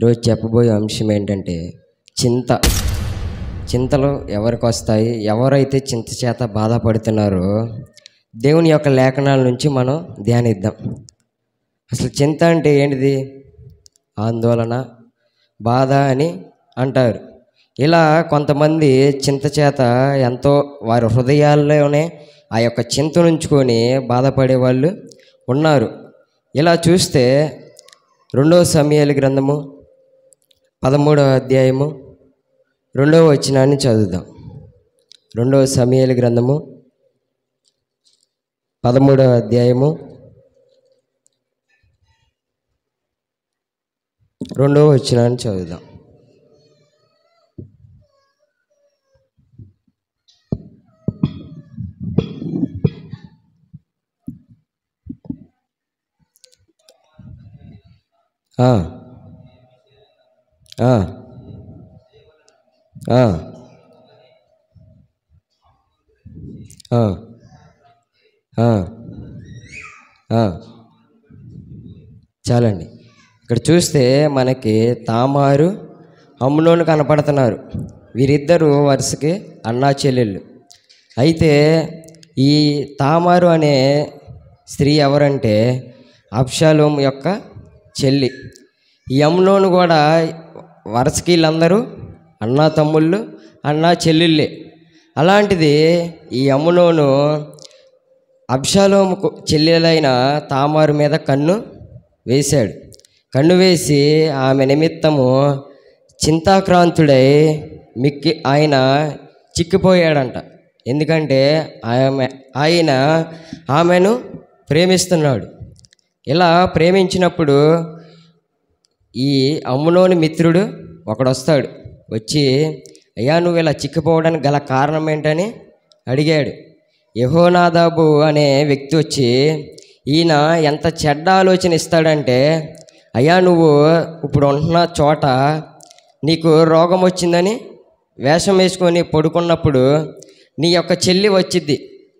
ఈరోజు చెప్పబోయే అంశం ఏంటంటే చింతలు ఎవరికి వస్తాయి, ఎవరైతే చింత చేత బాధపడుతున్నారో దేవుని యొక్క లేఖనాల నుంచి మనం ధ్యానిద్దాం. అసలు చింత అంటే ఏంటిది? ఆందోళన, బాధ అని అంటారు. ఇలా కొంతమంది చింత చేత ఎంతో వారి హృదయాల్లోనే ఆ యొక్క చింతను ఉంచుకొని బాధపడే వాళ్ళు ఉన్నారు. ఇలా చూస్తే 2 సమూయేలు గ్రంథము 13వ అధ్యాయము 2వ వచనాన్ని చదువుదాం. 2 సమూయేలు గ్రంథము 13వ అధ్యాయము 2వ వచనాన్ని చదువుదాం. చాలండి. ఇక్కడ చూస్తే మనకి తామారు, అమ్నోను కనపడుతున్నారు. వీరిద్దరూ వరుసకి అన్నా చెల్లెళ్ళు. అయితే ఈ తామారు అనే స్త్రీ ఎవరంటే అబ్షాలోము యొక్క చెల్లి. ఈ అమ్నోను కూడా వరుసకి వీళ్ళందరూ అన్నా తమ్ముళ్ళు, అన్నా చెల్లెళ్ళే. అలాంటిది ఈ అమ్నోను అబ్షాలోము చెల్లెలైన తామారు మీద కన్ను వేశాడు. కన్ను వేసి ఆమె నిమిత్తము చింతాక్రాంతుడై ఆయన చిక్కిపోయాడంట. ఎందుకంటే ఆయన ఆమెను ప్రేమిస్తున్నాడు. ఇలా ప్రేమించినప్పుడు ఈ అమ్నోని మిత్రుడు ఒకడొస్తాడు. వచ్చి, అయ్యా నువ్వు ఇలా చిక్కిపోవడానికి గల కారణం ఏంటని అడిగాడు. యెహోనాదాబు అనే వ్యక్తి వచ్చి, ఈయన ఎంత చెడ్డ ఆలోచన ఇస్తాడంటే, అయ్యా నువ్వు ఇప్పుడు ఉంటున్న చోట నీకు రోగం వచ్చిందని వేషం వేసుకొని పడుకున్నప్పుడు నీ యొక్క చెల్లి వచ్చిద్ది.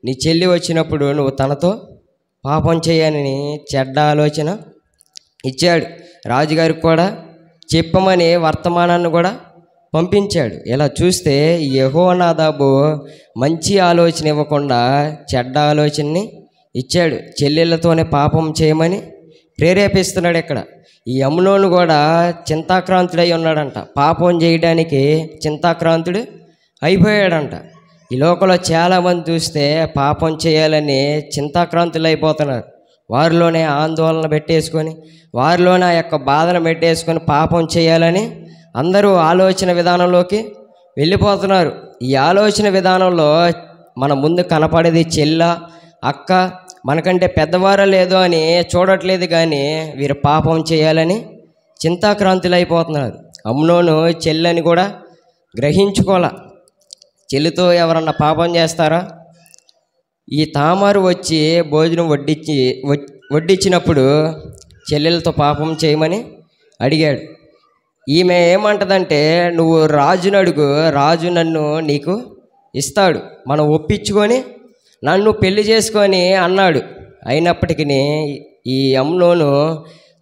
నీ చెల్లి వచ్చినప్పుడు నువ్వు తనతో పాపం చేయని చెడ్డ ఆలోచన ఇచ్చాడు. రాజుగారికి కూడా చెప్పమని వర్తమానాన్ని కూడా పంపించాడు. ఇలా చూస్తే యెహోనాదాబు మంచి ఆలోచన ఇవ్వకుండా చెడ్డ ఆలోచనని ఇచ్చాడు. చెల్లెళ్ళతోనే పాపం చేయమని ప్రేరేపిస్తున్నాడు. ఇక్కడ ఈ అమ్నోను కూడా చింతాక్రాంతుడై ఉన్నాడంట. పాపం చేయడానికి చింతాక్రాంతుడు అయిపోయాడంట. ఈ లోకంలో చాలామంది చూస్తే పాపం చేయాలని చింతాక్రాంతులు అయిపోతున్నారు. వారిలోనే ఆందోళన పెట్టేసుకొని, వారిలోనే ఆ యొక్క బాధను పెట్టేసుకొని పాపం చేయాలని అందరూ ఆలోచన విధానంలోకి వెళ్ళిపోతున్నారు. ఈ ఆలోచన విధానంలో మన ముందు కనపడేది చెల్ల, అక్క, మనకంటే పెద్దవారా లేదో అని చూడట్లేదు, కానీ వీరు పాపం చేయాలని చింతాక్రాంతులు అయిపోతున్నారు. అమ్నోను చెల్లని కూడా గ్రహించుకోలే. చెల్లితో ఎవరన్నా పాపం చేస్తారా? ఈ తామారు వచ్చి భోజనం వడ్డించినప్పుడు చెల్లెలతో పాపం చేయమని అడిగాడు. ఈమె ఏమంటదంటే, నువ్వు రాజుని అడుగు, రాజు నన్ను నీకు ఇస్తాడు, మనం ఒప్పించుకొని నన్ను పెళ్లి చేసుకొని అన్నాడు. అయినప్పటికీ ఈ అమ్నోను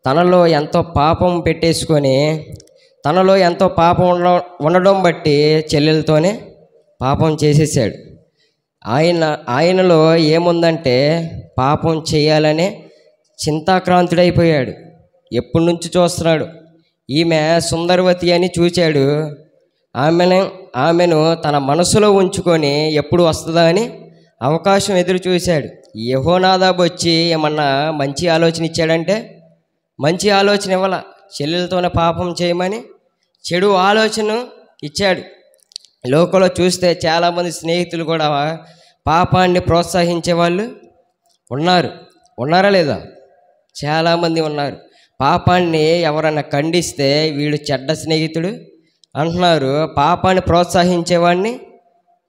తనలో ఎంతో పాపం పెట్టేసుకొని, తనలో ఎంతో పాపం ఉండడం బట్టి చెల్లెలతోనే పాపం చేసేసాడు. ఆయనలో ఏముందంటే పాపం చేయాలనే చింతాక్రాంతుడైపోయాడు. ఎప్పటి నుంచి చూస్తున్నాడు. ఈమె సుందరవతి అని చూశాడు. ఆమెను తన మనసులో ఉంచుకొని ఎప్పుడు వస్తుందా అని అవకాశం ఎదురు చూశాడు. యెహోనాదాబు వచ్చి ఏమన్నా మంచి ఆలోచన ఇచ్చాడంటే మంచి ఆలోచన ఇవ్వాల. చెల్లెలతోనే పాపం చేయమని చెడు ఆలోచన ఇచ్చాడు. లోకంలో చూస్తే చాలామంది స్నేహితులు కూడా పాపాన్ని ప్రోత్సహించే వాళ్ళు ఉన్నారా లేదా? చాలామంది ఉన్నారు. పాపాన్ని ఎవరన్నా ఖండిస్తే వీడు చెడ్డ స్నేహితుడు అంటున్నారు. పాపాన్ని ప్రోత్సహించేవాడిని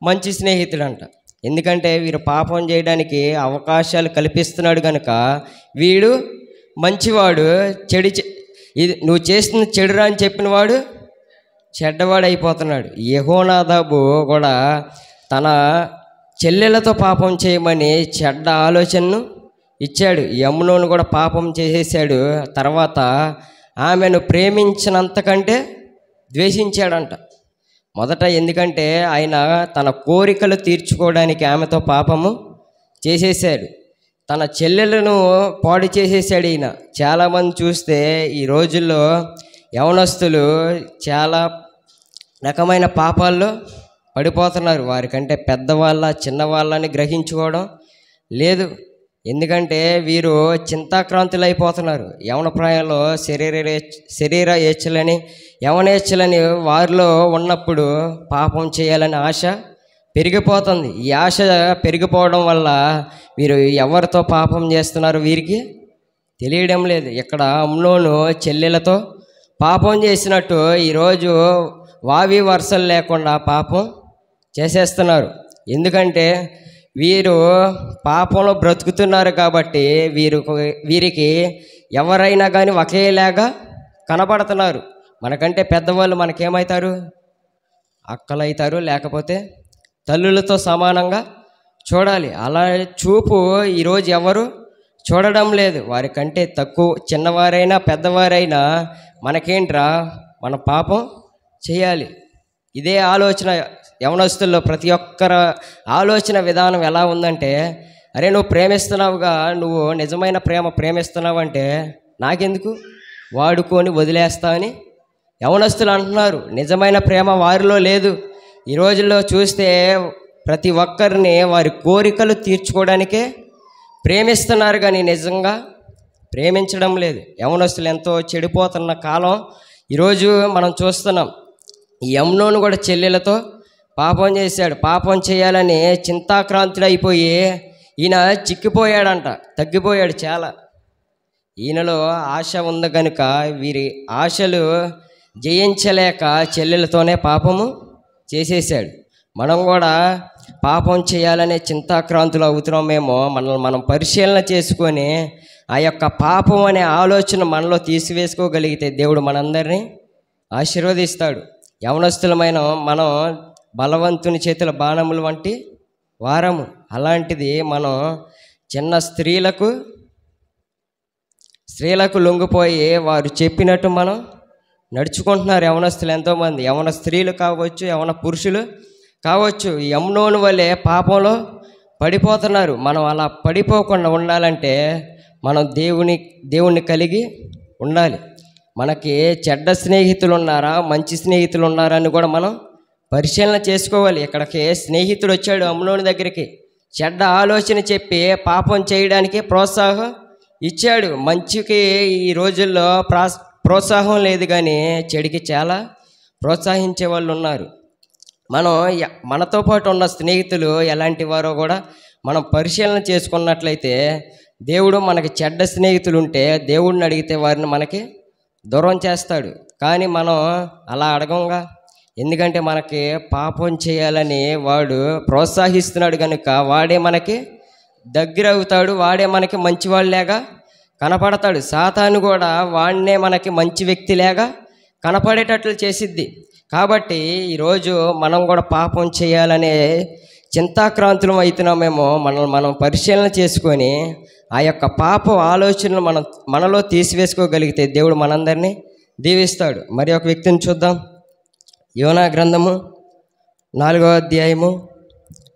మంచి స్నేహితుడు అంట. ఎందుకంటే వీరు పాపం చేయడానికి అవకాశాలు కల్పిస్తున్నాడు కనుక వీడు మంచివాడు, ఇది నువ్వు చేసిన చెడురా అని చెప్పినవాడు చెడ్డవాడైపోతున్నాడు. యెహోనాదాబు కూడా తన చెల్లెలతో పాపం చేయమని చెడ్డ ఆలోచనను ఇచ్చాడు. యమ్నోను కూడా పాపం చేసేసాడు. తర్వాత ఆమెను ప్రేమించినంతకంటే ద్వేషించాడంట. మొదట ఎందుకంటే ఆయన తన కోరికలు తీర్చుకోవడానికి ఆమెతో పాపము చేసేసాడు. తన చెల్లెలను పాడు చేసేసాడు ఈయన. చాలామంది చూస్తే ఈ రోజుల్లో యవనస్తులు చాలా రకమైన పాపాల్లో పడిపోతున్నారు. వారికంటే పెద్దవాళ్ళ చిన్నవాళ్ళని గ్రహించుకోవడం లేదు. ఎందుకంటే వీరు చింతాక్రాంతులు అయిపోతున్నారు. యవన ప్రాయంలో శరీర ఏచ్ఛలని యవనేచ్ఛలని వారిలో ఉన్నప్పుడు పాపం చేయాలని ఆశ పెరిగిపోతుంది. ఈ ఆశ పెరిగిపోవడం వల్ల వీరు ఎవరితో పాపం చేస్తున్నారు వీరికి తెలియడం లేదు. ఇక్కడ అమ్నోను చెల్లెలతో పాపం చేసినట్టు ఈరోజు వావి వరుసలు లేకుండా పాపం చేసేస్తున్నారు. ఎందుకంటే వీరు పాపంలో బ్రతుకుతున్నారు కాబట్టి వీరికి ఎవరైనా కానీ ఒకేలాగా కనబడుతున్నారు. మనకంటే పెద్దవాళ్ళు మనకేమవుతారు? అక్కలవుతారు, లేకపోతే తల్లులతో సమానంగా చూడాలి. అలా చూపు ఈరోజు ఎవరు చూడడం లేదు. వారికంటే తక్కువ చిన్నవారైనా పెద్దవారైనా మనకేంట్రా, మన పాపం చేయాలి. ఇదే ఆలోచన యవనస్తుల్లో ప్రతి ఒక్కరి ఆలోచన విధానం ఎలా ఉందంటే, అరే నువ్వు ప్రేమిస్తున్నావుగా, నువ్వు నిజమైన ప్రేమిస్తున్నావు అంటే నాకెందుకు, వాడుకొని వదిలేస్తా అని యవనస్తులు అంటున్నారు. నిజమైన ప్రేమ వారిలో లేదు. ఈ రోజుల్లో చూస్తే ప్రతి ఒక్కరిని వారి కోరికలు తీర్చుకోవడానికే ప్రేమిస్తున్నారు, కానీ నిజంగా ప్రేమించడం లేదు. యవనస్తులు ఎంతో చెడిపోతున్న కాలం ఈరోజు మనం చూస్తున్నాం. ఈ యమ్నోను కూడా చెల్లెలతో పాపం చేశాడు. పాపం చేయాలని చింతాక్రాంతుడైపోయి ఈయన చిక్కిపోయాడంట, తగ్గిపోయాడు చాలా. ఈయనలో ఆశ ఉంది కనుక వీరి ఆశలు జయించలేక చెల్లెలతోనే పాపము చేసేసాడు. మనం కూడా పాపం చేయాలనే చింతాక్రాంతులు అవుతున్నామేమో మనల్ని మనం పరిశీలన చేసుకొని ఆ యొక్క పాపం అనే ఆలోచన మనలో తీసివేసుకోగలిగితే దేవుడు మనందరినీ ఆశీర్వదిస్తాడు. యవనస్తులమైన మనం బలవంతుని చేతుల బాణములు వంటి వారము. అలాంటిది మనం చిన్న స్త్రీలకు లొంగిపోయి వారు చెప్పినట్టు మనం నడుచుకుంటున్నారు యవనస్తులు ఎంతోమంది. యవన స్త్రీలు కావచ్చు, యవన పురుషులు కావచ్చు, యమ్నోను వలె పాపంలో పడిపోతున్నారు. మనం అలా పడిపోకుండా ఉండాలంటే మనం దేవుణ్ణి కలిగి ఉండాలి. మనకి చెడ్డ స్నేహితులు ఉన్నారా, మంచి స్నేహితులు ఉన్నారా అని కూడా మనం పరిశీలన చేసుకోవాలి. ఇక్కడికి స్నేహితుడు వచ్చాడు అమ్నోను దగ్గరికి, చెడ్డ ఆలోచన చెప్పి పాపం చేయడానికి ప్రోత్సాహం ఇచ్చాడు. మంచికి ఈ రోజుల్లో ప్రోత్సాహం లేదు, కానీ చెడుకి చాలా ప్రోత్సహించే వాళ్ళు ఉన్నారు. మనతో పాటు ఉన్న స్నేహితులు ఎలాంటి వారో కూడా మనం పరిశీలన చేసుకున్నట్లయితే, దేవుడు మనకి చెడ్డ స్నేహితులు ఉంటే దేవుడిని అడిగితే వారిని మనకి దూరం చేస్తాడు. కానీ మనం అలా అడగంగా, ఎందుకంటే మనకి పాపం చేయాలని వాడు ప్రోత్సహిస్తున్నాడు కనుక వాడే మనకి దగ్గర అవుతాడు, వాడే మనకి మంచివాళ్ళలాగా కనపడతాడు. సాతాను కూడా వాడినే మనకి మంచి వ్యక్తిలాగా కనపడేటట్లు చేసిద్ది. కాబట్టి ఈరోజు మనం కూడా పాపం చేయాలనే చింతాక్రాంతులం అవుతున్నామేమో మనం పరిశీలన చేసుకొని ఆ యొక్క పాప ఆలోచనలు మనలో తీసివేసుకోగలిగితే దేవుడు మనందరినీ దీవిస్తాడు. మరి ఒక వ్యక్తిని చూద్దాం. యోనా గ్రంథము 4వ అధ్యాయము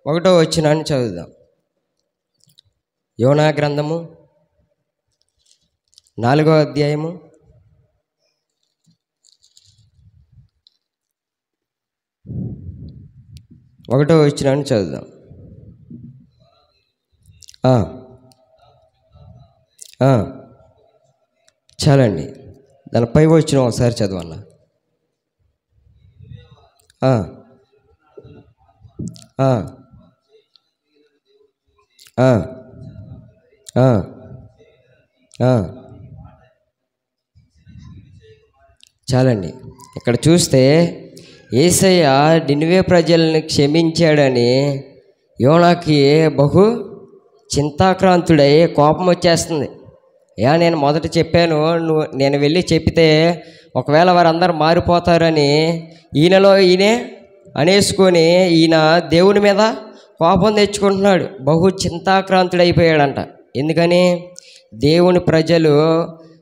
1వ వచనాన్ని చదువుదాం. యోనా గ్రంథము 4వ అధ్యాయము 1వ వచనాన్ని చదువుదాం. చాలండి, దాని పై వచ్చిన ఒకసారి చదవన్నా. చాలండి. ఇక్కడ చూస్తే యేసయ్య నినివే ప్రజల్ని క్షమించాడని యోనాకి బహు చింతాక్రాంతుడై కోపం వచ్చేస్తుంది. నేను మొదట చెప్పాను, నేను వెళ్ళి చెప్పితే ఒకవేళ వారందరూ మారిపోతారని ఈయనలో ఈయనే అనేసుకొని ఈయన దేవుని మీద కోపం తెచ్చుకుంటున్నాడు. బహు చింతాక్రాంతుడైపోయాడంట. ఎందుకని? దేవుని ప్రజలు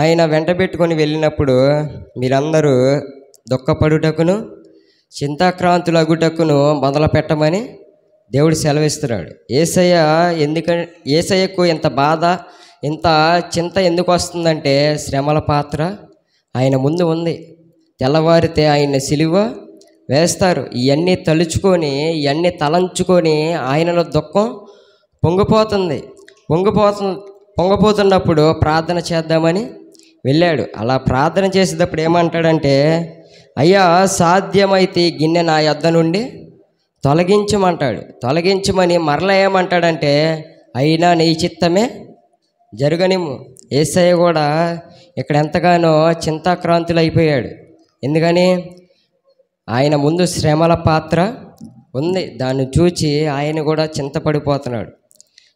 ఆయన వెంటబెట్టుకొని వెళ్ళినప్పుడు మీరందరూ దుఃఖపడుటకును చింతాక్రాంతులగుటకును మొదలు పెట్టమని దేవుడు సెలవిస్తున్నాడు. యేసయ్యకు ఇంత బాధ, ఇంత చింత ఎందుకు వస్తుందంటే శ్రమల పాత్ర ఆయన ముందు ఉంది. తెల్లవారితే ఆయన సిలువ వేస్తారు. ఇవన్నీ తలుచుకొని, ఇవన్నీ తలంచుకొని ఆయనలో దుఃఖం పొంగిపోతున్నప్పుడు ప్రార్థన చేద్దామని వెళ్ళాడు. అలా ప్రార్థన చేసేటప్పుడు ఏమంటాడంటే, అయ్యా సాధ్యమైతే గిన్నె నా యొద్ద నుండి తొలగించమంటాడు. తొలగించమని మరలా ఏమంటాడంటే, అయినా నీ చిత్తమే జరగనిమ్ము. యేసయ్య కూడా ఇక్కడ ఎంతగానో చింతాక్రాంతులు అయిపోయాడు. ఎందుకని? ఆయన ముందు శ్రమల పాత్ర ఉంది. దాన్ని చూచి ఆయన కూడా చింతపడిపోతున్నాడు.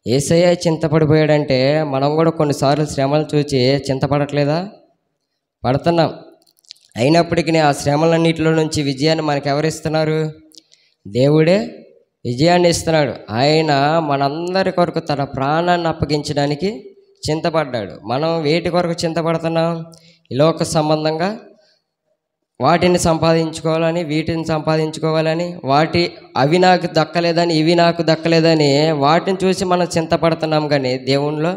యేసయ్య చింతపడిపోయాడంటే మనం కూడా కొన్నిసార్లు శ్రమలు చూచి చింతపడట్లేదా? పడుతున్నాం. అయినప్పటికీ ఆ శ్రమలన్నింటిలో నుంచి విజయాన్ని మనకు ఎవరిస్తున్నారు? దేవుడే విజయాన్ని ఇస్తున్నాడు. ఆయన మనందరి కొరకు తన ప్రాణాన్ని అప్పగించడానికి చింతపడ్డాడు. మనం వేటి కొరకు చింతపడుతున్నాం? ఈ లోక సంబంధంగా వాటిని సంపాదించుకోవాలని, వీటిని సంపాదించుకోవాలని, అవి నాకు దక్కలేదని, ఇవి నాకు దక్కలేదని వాటిని చూసి మనం చింతపడుతున్నాం. కానీ దేవునిలో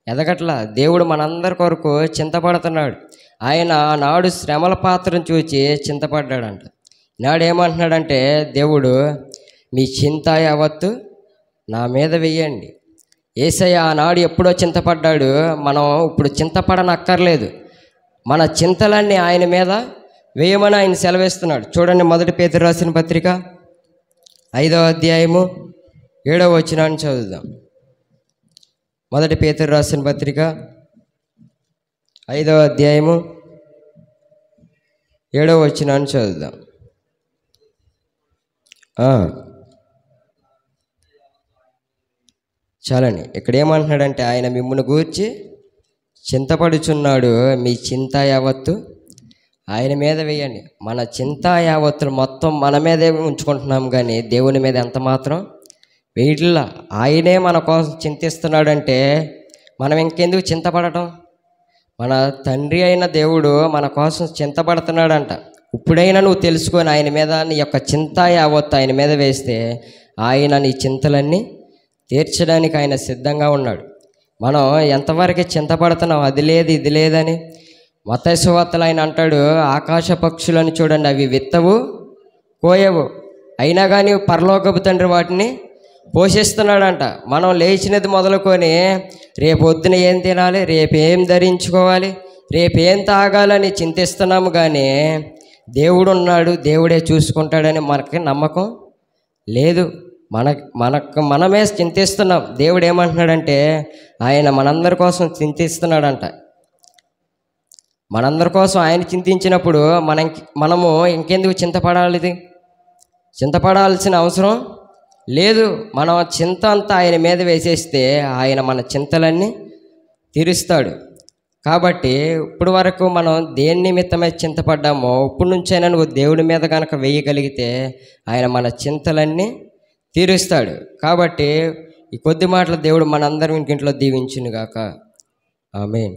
ఎదగట్లా. దేవుడు మనందరి కొరకు చింతపడుతున్నాడు. ఆయన నాడు శ్రమల పాత్రను చూసి చింతపడ్డాడంట. నాడు ఏమంటున్నాడంటే దేవుడు, మీ చింత యావత్తు నా మీద వెయ్యండి. యేసయ్య ఆనాడు ఎప్పుడో చింతపడ్డాడు. మనం ఇప్పుడు చింతపడనక్కర్లేదు. మన చింతలన్నీ ఆయన మీద వేయమని ఆయన సెలవిస్తున్నాడు. చూడండి, 1 పేతురు రాసిన పత్రిక 5వ అధ్యాయము 7వ వచనాన్ని చదువుదాం. 1 పేతురు రాసిన పత్రిక 5వ అధ్యాయము 7వ వచనాన్ని చదువుదాం. చాలండి. ఇక్కడ ఏమంటున్నాడంటే, ఆయన మిమ్మల్ని గూర్చి చింతపడుచున్నాడు. మీ చింత యావత్తు ఆయన మీద వేయండి. మన చింత యావత్తులు మొత్తం మన మీదే ఉంచుకుంటున్నాం, కానీ దేవుని మీద ఎంత మాత్రం వేయట్లా. ఆయనే మన కోసం చింతిస్తున్నాడంటే మనం ఇంకెందుకు చింతపడటం? మన తండ్రి అయిన దేవుడు మన కోసం చింతపడుతున్నాడంట. ఇప్పుడైనా నువ్వు తెలుసుకొని ఆయన మీద నీ యొక్క చింత యావత్తు ఆయన మీద వేస్తే ఆయన నీ చింతలన్నీ తీర్చడానికి ఆయన సిద్ధంగా ఉన్నాడు. మనం ఎంతవరకు చింతపడుతున్నాం? అది లేదు ఇది లేదని. మత్తయి సువార్తలో ఆయన అంటాడు, ఆకాశ పక్షులను చూడండి, అవి విత్తవు కోయవు, అయినా కానీ పరలోకపు తండ్రి వాటిని పోషిస్తున్నాడంట. మనం లేచినది మొదలుకొని రేపొద్దున ఏం తినాలి, రేపేం ధరించుకోవాలి, రేపేం తాగాలని చింతిస్తున్నాము. కానీ దేవుడు ఉన్నాడు, దేవుడే చూసుకుంటాడని మనకి నమ్మకం లేదు. మనమే చింతిస్తున్నాం. దేవుడు ఏమంటున్నాడంటే, ఆయన మనందరి కోసం చింతిస్తున్నాడంట. మనందరి కోసం ఆయన చింతించినప్పుడు మనము ఇంకెందుకు చింతపడాల్సిన అవసరం లేదు. మనం చింత అంతా ఆయన మీద వేసేస్తే ఆయన మన చింతలన్నీ తీరుస్తాడు. కాబట్టి ఇప్పుడు వరకు మనం దేని నిమిత్తమై చింతపడ్డామో ఇప్పటి నుంచైనా నువ్వు దేవుడి మీద కనుక వేయగలిగితే ఆయన మన చింతలన్నీ తీరుస్తాడు. కాబట్టి ఈ కొద్ది మాటలు దేవుడు మనందరం ఇంట్లో దీవించునుగాక. ఆమేన్.